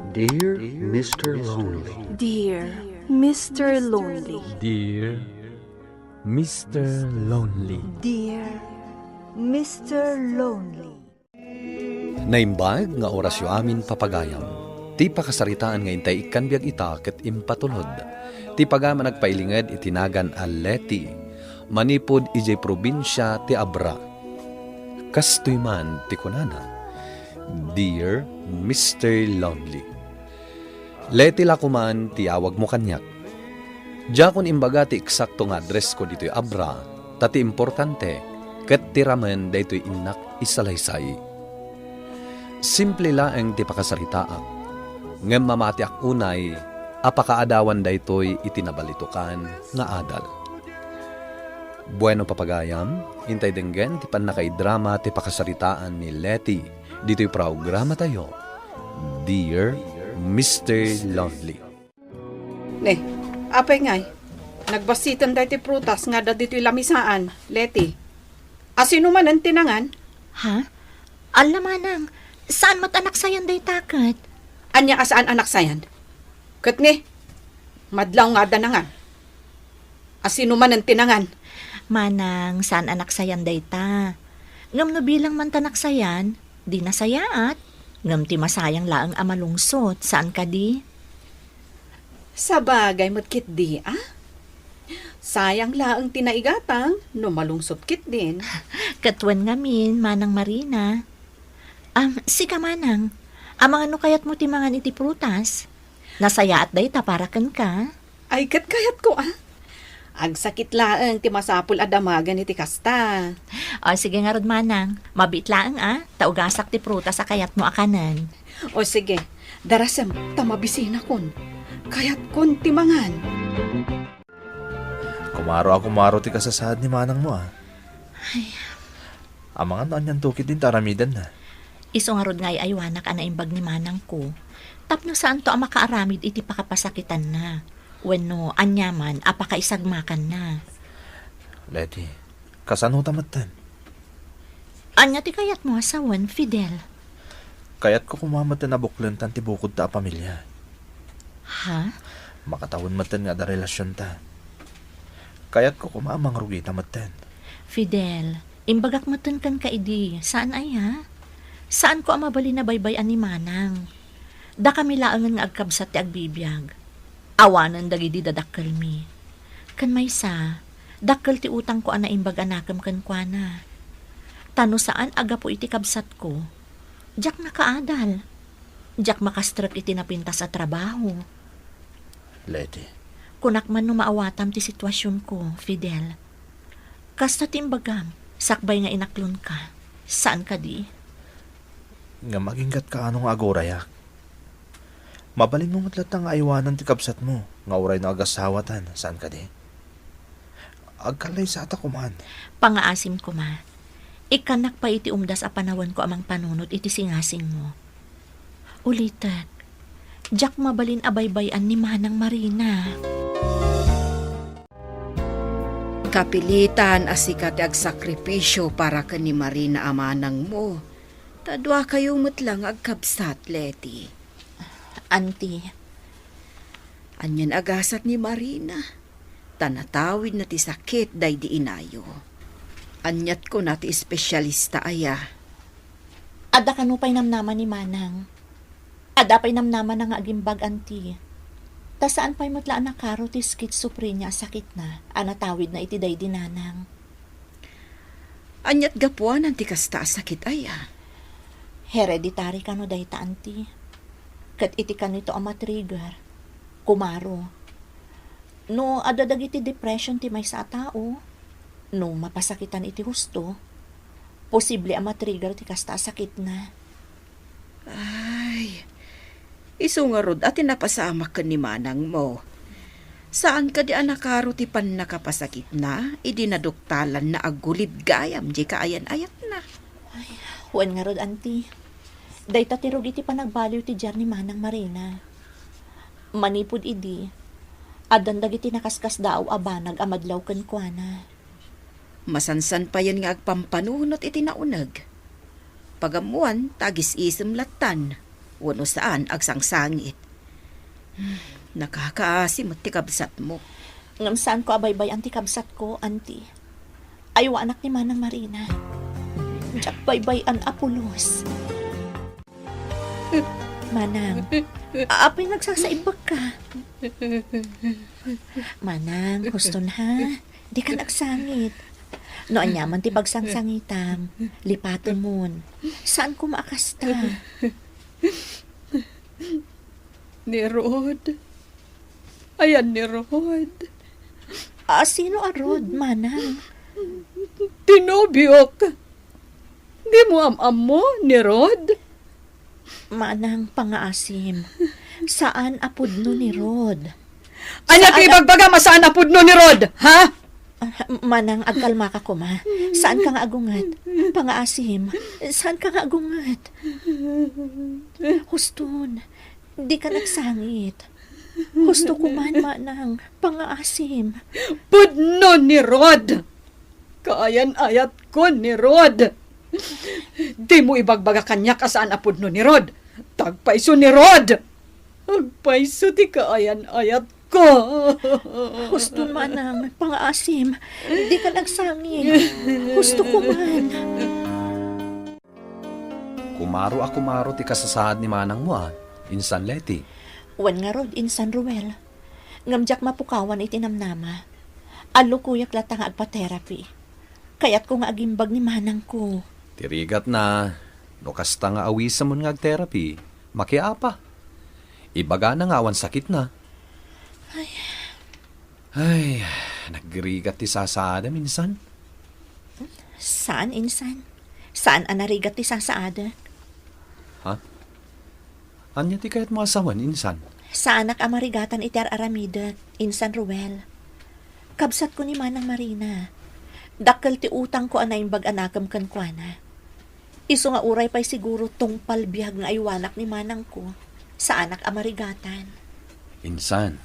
Dear Mr. Lonely. Dear Mr. Lonely. Dear Mr. Lonely. Dear Mr. Lonely. Naimbag nga orasyo amin papagayam. Ti pakasaritaan nga intay ikan biag ita ket impatulod. Ti pagama nagpailinged itinagan a Leti. Manipod ijay probinsya ti Abra. Kastoy man ti kunana. Dear Mr. Lonely. Leti lakuman ti awag mo kanyak. Diya kun imbaga ti eksakto nga address ko dito'y Abra, tati importante, ket ti ramen daytoy inak isalaysay. Simple laeng ti pakasaritaak. Ngem mamati ak unay, apakaadawan daytoy itinabalitukan nga adal. Bueno papagayam, intay denggen ti panakaidrama ti pakasaritaan ni Leti, dito'y programa tayo. Dear Mr. Lonely. Ne, apay ngay. Nagbasitan dahi ti prutas nga da dito'y lamisaan, Leti. Asino man ang tinangan? Ha? Alamanang, saan mo't anak sayan day takat? Anya asaan anak sayan? Kat ni, madlaw nga da na nga. Asino man ang tinangan? Manang, saan anak sayan day ta? Ngam no bilang man tanak sayan, di nasayaat. Ngam ti masayang laang amalungsot, saan ka di? Sa bagay mo't kit di, ah? Sayang laang tinaigatang, no malungsot kit din. Katwan ngamin, Manang Marina. Sika Manang, amang ano kayat mo ti mga iti prutas? Nasayaat day ta para kan ka? Ay, kat kayat ko, ah? Agsakit laang ti masapul adamagan iti kasta. O sige nga rod Manang, mabit laang taugasak ti prutas sa kayat mo akanan. O sige, darasam, tamabisina kon. Kayat kon timangan. Kumaro ti kasasad ni manang mo Amangan no anyan tukit din taramidan na. Iso nga rod ngay aywanak anaimbag ni Manang ko. Tapno saan to ang makaaramid iti pakapasakitan na. Wenno, anyaman, apakaisagmakan na. Leti, kasan ho tamatan? Anya ti kayat mo asawan, Fidel? Kayat ko kumamatan na buklantan ti bukod ta a pamilya. Ha? Makatawon matan nga da relasyon ta. Kayat ko kumamang rugi tamatan. Fidel, imbagak matan kan kaidi. Saan ay ha? Saan ko ang mabali na baybayan ni Manang? Da kami laangan nga agkabsat ti agbibiyag. Awanan dagidi dadakkel mi. Kan may sa, dakkel ti utang ko ana imbag anakam kan kuana. Tano saan aga po iti kabsat ko. Diyak nakaadal. Diyak makastrak iti napinta sa trabaho. Leti. Kunak man no maawatam ti sitwasyon ko, Fidel. Kasta timbagam, sakbay nga inaklon ka. Saan ka di? Nga maginggat ka anong agorayak. Mabalin mo matlatang aywanan ti kabsat mo, nga uray na agasawatan, saan ka di? Agkalay sa ata kuman. Pangaasim ko ma. Ikanak pa iti umdas a panawan ko amang panunot iti singasing mo. Ulitat, Jack mabalin abaybayan ni Manang Marina. Kapilitan asika ti agsakripisyo para ka ni Marina amanang mo. Tadwa kayo matlang agkabsat, Leti. Auntie, Anyan agasat ni Marina. Tanatawid na ti sakit day di inayo. Anyat ko na ti espesyalista aya. ada kanupay namnaman ni Manang. Ada pa'y namnaman na nga agimbag, auntie. Ta saan pa'y matlaan na karo ti schizophrenia sakit na, anatawid na iti day dinanang. Anyat gapuan ang ti kasta sakit aya. Hereditary kano day ta, auntie. Kat iti kanito ang matrigger. Kumaro. No, adadag iti depression ti may sa tao. No, mapasakitan iti husto. Posible ang matrigger ti kasta sakit na. Ay, isungarod at tinapasama ka ni Manang mo. Saan ka di anakaro ti pan nakapasakit na, idinaduktalan na agulib gayam, di ka ayan-ayat na. Huwag nga rod, auntie. Day tatirog iti panagbaliw ti jar ni Manang Marina. Manipod idi, adandag iti nakaskas daaw abanag amadlaw ken kuana. Masansan pa yan nga agpampanunot iti naunag. Pagamuan, tagis isim latan. Wano saan agsangsangit. Nakakaasim at tikabsat mo. Ngam saan ko abaybay ang tikabsat ko, auntie. Aywa anak ni Manang Marina. Diyak baybay an Apolos. Manang, apay nagsasaibag ka. Manang, huston ha. Di ka nagsangit. Noon yaman ti bagsangsangitam. Lipaton mon. Saan ko maakasta? Ni Rod. Ayan ni Rod. Sino arod, Manang? Tinobyok. Di mo am mo ni Rod? Manang pangaasim. Saan apudno ni Rod? Anya ti ibagbaga masaan apudno ni Rod, ha? Manang agkalma ka ko ma. Saan ka nga agungat? Pangaasim. Saan ka nga agungat? Huston. Di ka nagsangit. Husto ko man, Manang. Pangaasim. Pudno ni Rod. Kaayan-ayat ko ni Rod. Di mo ibagbaga kanya kasaan apudno ni Rod. Tagpaiso ni Rod. Agpaiso ti kaayan-ayat ko. Huston, Manang. Pangaasim. Di ka nagsangit. Husto ko man. Kumaro ti kasasaad ni manang mo Insan Leti. Wan nga rod in San Ruel. Ngamjak mapukawan itinamnama. Alo kuyak latang agpa-therapy. Kaya't ko nga agimbag ni Manang ko. Tirigat na, no kasta nga awisa mo nga therapy, makiapa. Ibaga na nga awan sakit na. Ay, naggrigat ti sasada minsan. Saan, insan? Saan anarigat ti sasaada? Anya ti kayat mo asawan, insan? Sa anak amarigatan iti aramida, insan Ruel. Kabsat ko ni Manang Marina. Dakkel ti utang ko anay bag anakam kan kuana. Iso nga uray pa'y siguro tong palbiyag nga aywanak ni Manang ko. Sa anak amarigatan. Insan.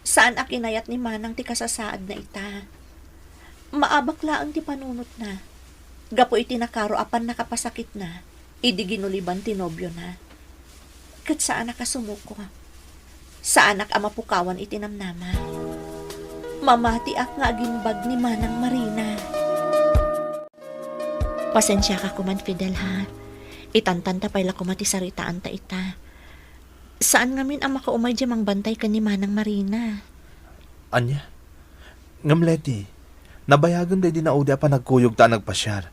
Saan akinayat ni Manang ti kasasaad na ita? Maabaklaan ti panunot na. Gapo iti nakaro apan nakapasakit na. Idi ginuliban ti nobyo na. Kat sa anak kasumuko. Sa anak amapukawan itinamnama. Mamati ak nga agimbag ni Manang Marina. Pasensya ka kuman, Fidel, ha? Itantanta pa'y lakumati saritaan ta ita. Saan ngamin ang makaumay di mang bantay ka ni Manang Marina? Anya? Ngamleti, nabayagan day din na udi pa nagkuyog ta nagpasyar.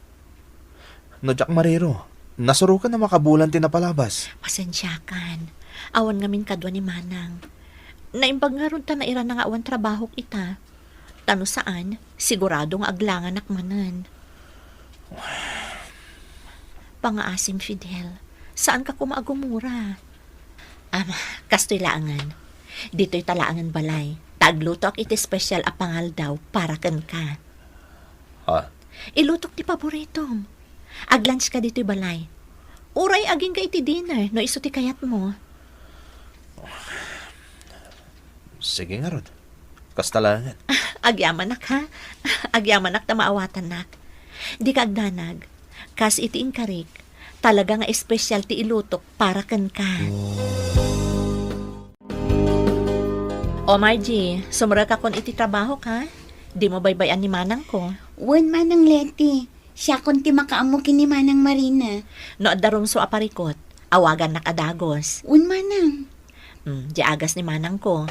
No Jack Marero, nasurukan na makabulan tinapalabas. Pasensyakan. Awan ngamin kadwa ni Manang. Naimbag nga ron ta na ira na nga awan trabahok ita. Tano saan, sigurado nga aglangan nakmanan. Pangaasim, Fidel. Saan ka kumaagumura? Kastoy laangan. Dito'y talaangan balay. Taglutok iti special apangal daw para kan ka. Ha? Ilutok ti paboritom. Aglunch ka dito'y balay. Uray aging ka iti dinner no iso ti kayat mo. Sige nga Rod. Kastalangan. Agyamanak ha? Agyamanak na maawatan nak. Di ka agdanag. Kas iti inkarik. Talaga nga espesyal ti ilutok para kan ka. O Margie, sumura ka kon iti trabaho ka? Di mo baybayan ni Manang ko. Wan Manang Leti. Siya kon ti makaamo kini Manang Marina. No adarom so aparikot. Awagan nakadagos. Wan Manang. Di agas ni Manang ko.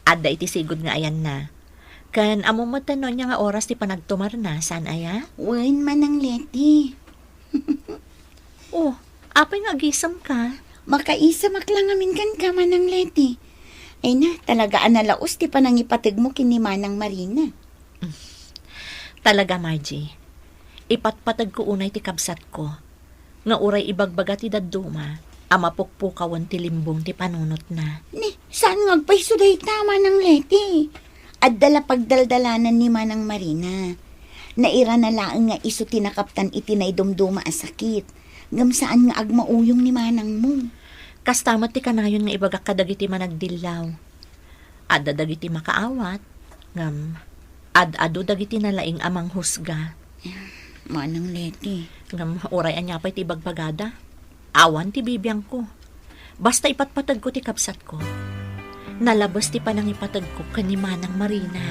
Adda iti sigod nga ayan na. Kan amo matanon niya nga oras ti panagtumar na. Saan aya? Wan Manang Leti. Oh, apay nga agisam ka. Makaisa maklangamin kan ka Manang Leti. Ay na, talaga analaos ti panangipatig mo kini Manang Marina. Talaga, Margie. Ipatpatag ko unay ti kabsat ko. Nga uray ibagbaga ti dadduma. Amapukpukawan ti limbong ti panunot na. Ni, saan nga agpaiso day ta Manang Leti? Addala pagdaldalanan ni Manang Marina. Naira na laang nga iso tinakaptan iti na idumduma a sakit. Ngam saan nga agmauyong ni Manang mo. Kastamat ti kanayon nga ibagak kadagiti managdillaw. Adda dagiti makaawat. Ngam, ad-ado dagiti nalaing amang husga. Manang Leti. Ngam, uray anya pa'y ti bagbagada. Awan ti bibiyang ko. Basta ipatpatag ko ti kabsat ko. Nalabas ti panang ipatag ko kanimanang Marina.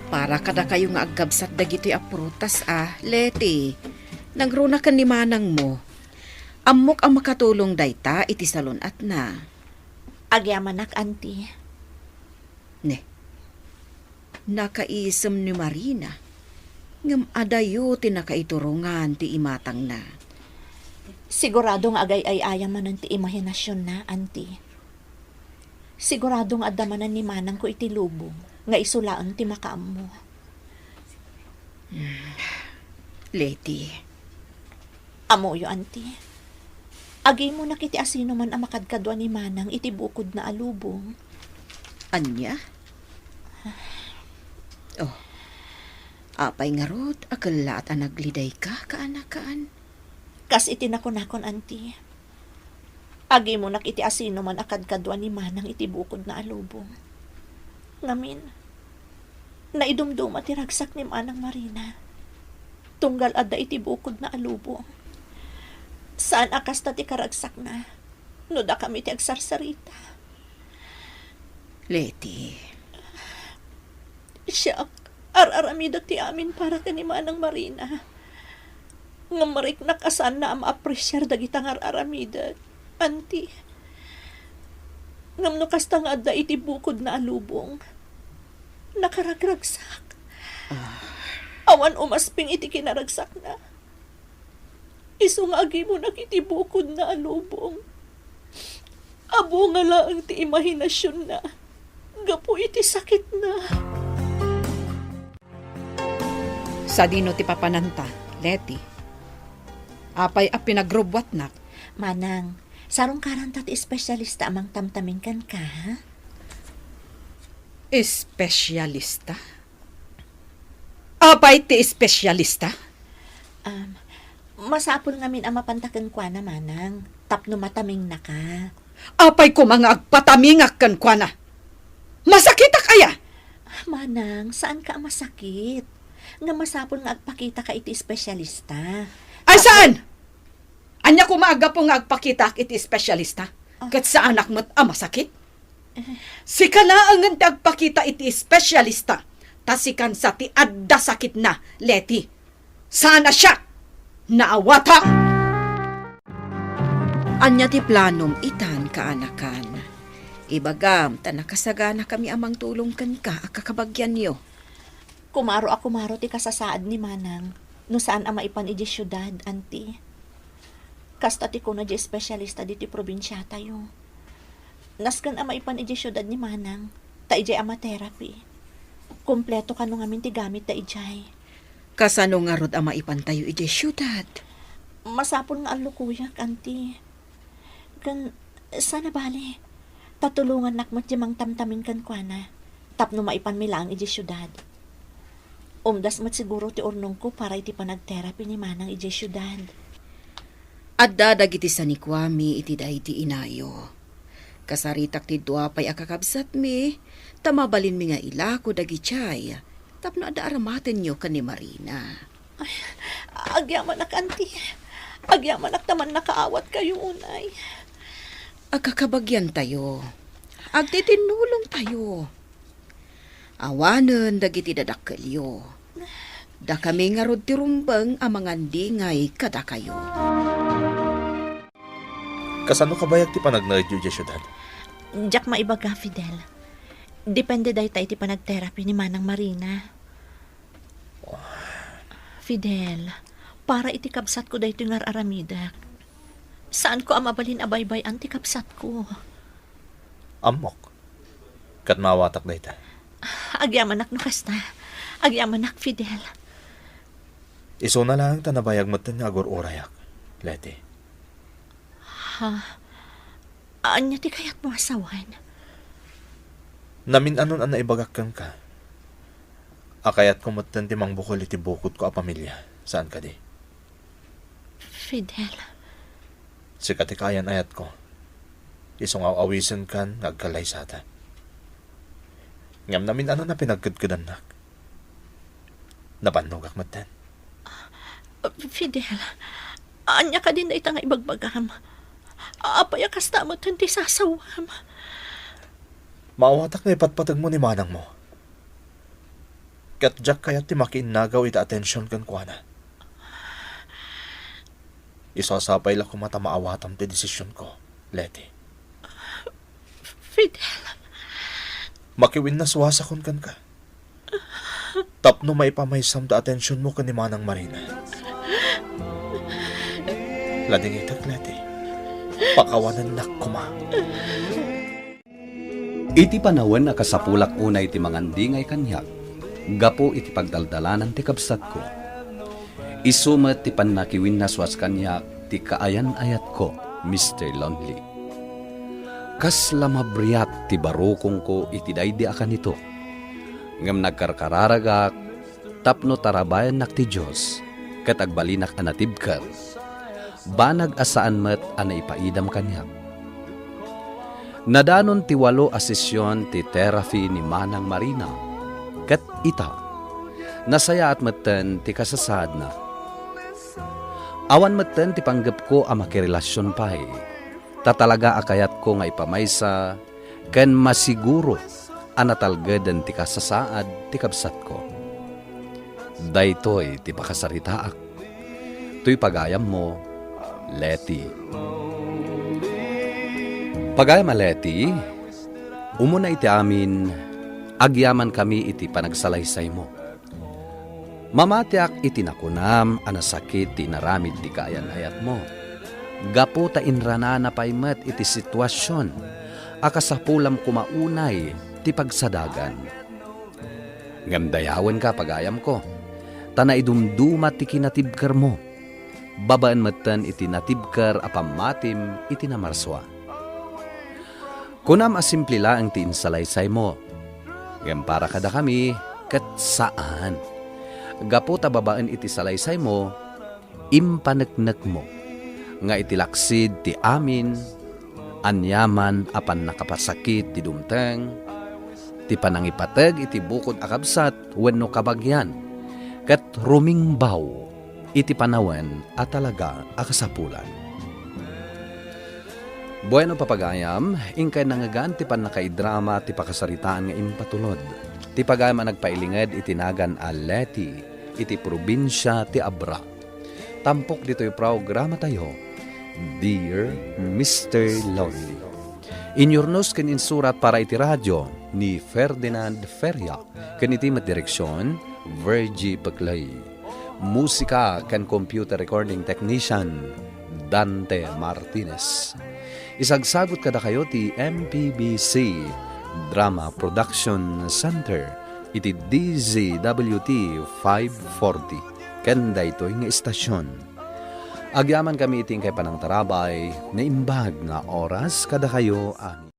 Para kada kayo nga agkabsat dagitoy a prutas Leti. Nagruna ka ni manang mo. Amok ang makatulong dayta iti salon at na. Agyamanak, auntie. Ne. Nakaisem ni Marina. Ngam adayo ti nakaiturungan ti imatang na. Siguradong agay ay ayaman ti imahinasyon na, auntie. Siguradong adamanan ni manang ko iti lubong nga isulaan ti makaam mo. Leti. Amoyo, auntie. Agay mo nakiti asino man ang makadkadwa ni manang iti bukod na alubong. Anya? Oh. Apay nga rod, akala at anagliday ka, kaanakaan. Kas iti nakunakon, auntie. Agi mo nakiti asino man akadkadwa ni manang iti bukod na alubong. Ngamin, naidumdum at iragsak ni manang Marina. Tunggal adda iti bukod na alubong. Saan akas na ti karagsak na? No da kami ti agsarsarita. Leti. Siya, ar-aramida ti amin para ka ni manang Marina. Nga marik nakasan na ma-apresyar dagitang ar-aramida. Auntie, ngam no kastang adda iti bukod na alubong. Nakaragragsak. Awan umasping iti kinaragsak na. Isungagi mo nakiti bukod na alubong. Abo nga lang ti imahinasyon na. Gapo iti sakit na. Sa dino ti papananta, Leti. Apay a pinagrubwat nak. Manang, sarong karanta ti espesyalista amang tamtamin kan ka, ha? Espesyalista? Apay ti espesyalista? Masapol ngamin ang mapantakan kwa na, manang. Tapno mataming na ka. Apay ko mga agpatamingak kan kwa na. Masakit kaya? Manang, saan ka ang masakit? Nga masapol nga agpakita ka iti espesyalista. Ay saan? Anya ko maaga po nga agpakita iti espesyalista. Kat sa anak mo't masakit? Si kalaangan ti agpakita iti espesyalista. Tasikan sa ti adda sakit na, Leti. Sana siya naawata. Anya ti planom itan kaanakan. Ibagam, tanakasagana kami amang tulong kan ka akakabagyan niyo. Kumaro ti kasasaad ni manang. No saan ang maipan iti syudad, auntie. Kasta ti ko na di espesyalista diti probinsya tayo. Naskan ang maipan iti syudad ni manang. Ta ijay ama therapy. Kompleto ka nung amin ti gamit ta ijay. Kasano nga rod ang maipan tayo iti syudad? Masapon nga alukuyak, auntie. Kan, sana bali. Tatulungan nakmat jemang tamtamin kan kwa na. Tapno maipan milaan iti syudad. Umdas mat siguro ti ornong ko para iti panag-therapy ni manang iti syudad. Adda dagiti sanikwami iti dayti inayo. Kasaritak ti duapay akakabsat mi, tamabalin mi nga ilako dagichay. Tapno adda aramaten nyo ka ni Marina. Ay, agyamanak, auntie. Agyamanak taman nakaawat kayo unay. Agkakabagyan tayo. Agtitinulong tayo. Awanen dagiti dadakkelyo. Da kami nga rod ti rumbang amangan dingay kada kayo. Kasano ka bayag ti panagnaid yu di syudad? Diyak maibaga, Fidel. Depende dahi tayo ti panag-therapy ni manang Marina. Fidel, para iti kabsat ko dahi ito nga aramidak. Saan ko ang mabalin abaybay ang ti kabsat ko? Amok. Kat mawatak dahi ta. Agyamanak no kasta. Agyamanak, Fidel. Iso na lang tanabayag mo nga agor orayak, Leti. Anya ti kayat mo asawan? Namin anon ang naibagakkan ka. Akayat ko matan ti mangbukol iti bukod ko a pamilya. Saan ka di? Fidel. Si katikayan ayat ko. Isong awisan kan nagkalay sata. Ngam namin ano na pinagkudkudan nak. Napanugak matan. Fidel, Anya ka din na itang ibagbagam. Apay akas tamot hindi sasawam. Maawatak na ipatpatag mo ni manang mo. Kat Jack kaya ti makiinagaw ita atensyon kan kuana. Isasapay lang kumata maawatam ti desisyon ko, Leti. Fidel, Makiwin na suwasakon kan ka. Tapno maipamaysam da atensyon mo kan ni manang Marina. Lading itak, Leti. Pakawanan na kuma. Iti panawan na kasapulak unay ti mangandingay kanyak, gapo iti pagdaldalanan ti kabsat ko. Isumet ti pannakiwin na suwas kanyak ti kaayan-ayat ko, Mr. Lonely. Kas lamabriat ti barukong ko iti daydi akan ito. Ngam nagkarkararagak, tapno tarabayan nak ti Diyos, kat agbalinak anatibkar. Banag asaan met ana ipaidam kanyak. Nadanon ti 8 a sesyon ti therapy ni Manang Marina, kat ita, nasaya at meten ti kasasad na. Awan meten ti panggap ko a makirelasyon pa'y, tatalaga akayat ko nga ipamaysa, ken masiguro anatalgadan ti kasasaad ti kabsat ko. Daytoy ti pakasaritaak, tuy pagayam mo, Leti. Pagayam a Leti, umuna iti amin, agyaman kami iti panagsalaysay mo. Mamatiak iti nakunam, anasakit ti naramid ti kaayan-ayat mo. Gapo ta inrana na paymet iti sitwasyon, akasapulam kumaunay ti pagsadagan. Ngamdayawan ka pagayam ko, tana idumduma ti kinatibkar mo. Babaan matan iti natibkar apamatim iti namarswa. Kunam asimple lang ti insalaysay mo. Ngam para kada kami, kat saan? Gapo ta babaan iti salaysay mo, impaneknek mo. Nga itilaksid ti amin, anyaman apan nakapasakit ti dumteng, ti panangipateg iti bukod akabsat wenno kabagyan, kat rumingbaw iti panawen at talaga akasapulan. Bueno papagayam, ingkay nangagan ti panakaidrama ti pakasaritaan nga impatulod. Ti pagayam ang nagpailinged itinagan a Leti, iti probinsya ti Abra. Tampok dito'y programa tayo, Dear Mr. Lonely. Inyornos ken insurat para iti radyo ni Ferdinand Feria, ken iti matdireksyon, Virgie Paclay. Musika ken computer recording technician, Dante Martinez. Isagsagot kada kayo ti MPBC Drama Production Center, iti DZWT 540, ken daytoy nga istasyon. Agyaman kami iting kay panang tarabay na imbag nga oras kada kayo amin.